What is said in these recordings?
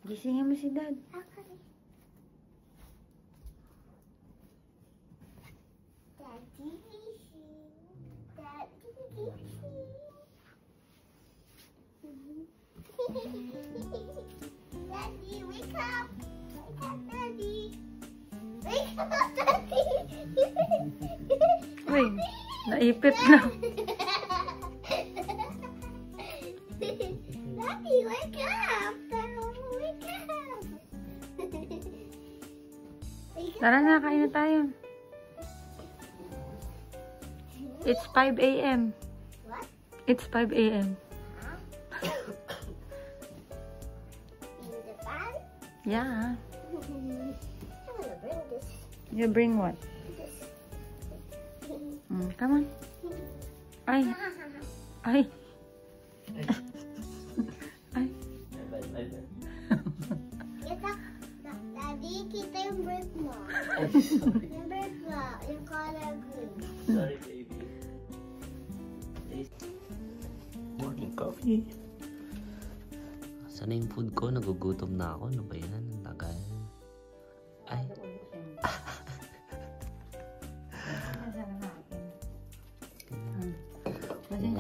Gisingin mo si Dad. Daddy gising. Daddy gising. Daddy, wake up. Wake up, Daddy. Wake up, Daddy. Uy, naipit na. Daddy, wake up. Wake up. Tara na, kain na tayo. It's 5 a.m. What? It's 5 a.m. In the pan? Yeah. I'm gonna bring this. You bring what? This. Come on. Ay. Ay. Ay. Daddy, kita yung bird mo. Yung bird mo, yung color green. Sorry, baby. Morning coffee. Sana yung food ko? Nagugutom na ako. Ano ba yan? Ang tagal. Ay.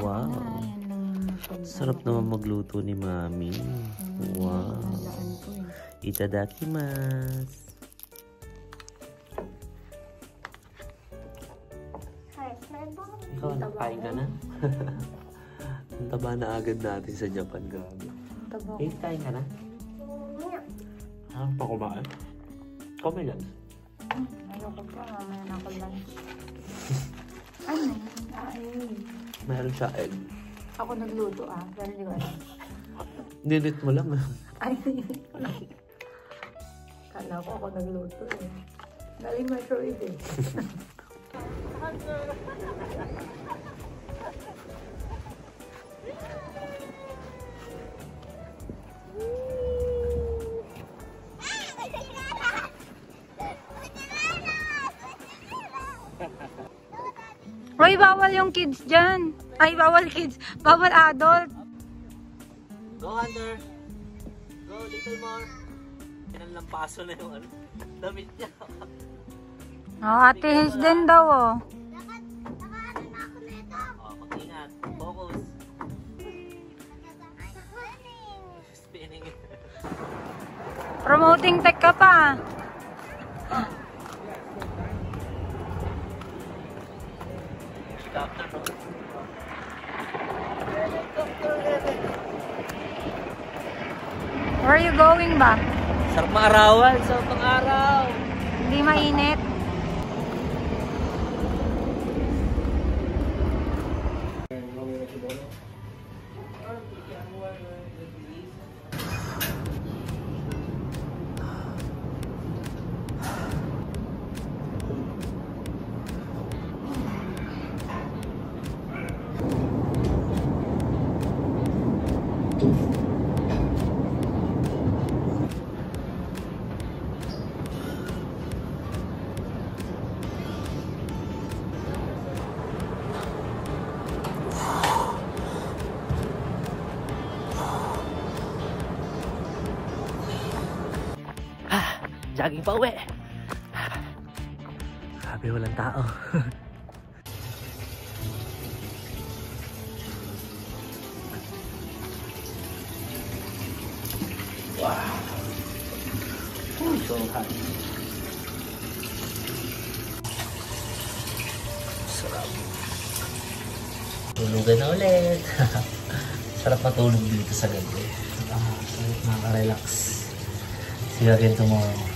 Wow. Sarap naman magluto ni Mami. Wow. Itadakimasu. Ikaw, nakain ka na? Ang taba na agad natin sa Japan. Grabe. Eh, kain ka na? Pa kumain? Kumain lang. Ayoko pa, mamaya na ako lunch. Ano? Ay. Meron siya egg. Ako nagluto pero hindi ko alam. Ninit mo lang. Ay, kala ko ako nagluto eh. Galing microwave eh. Roy, bawal yung kids dyan. Ay, bawal kids. Bawal adult. Go, Hunter. Go, little more. Pinalampaso na yung damit niya. Ate His din daw oh. Nakaano na ako nito. Mag-ingat. Focus. Spinning. Promoting tech ka pa. Helicopter. Where are you going ba? Sarap maarawan. Sarap pang-araw. Hindi mainit. Jogging pa uwi. Sabi walang tao. Wow. So hot. Sarap. Tulugan na ulit. Sarap matulog dito sa gabi. Sarap makaka-relax. See you again tomorrow.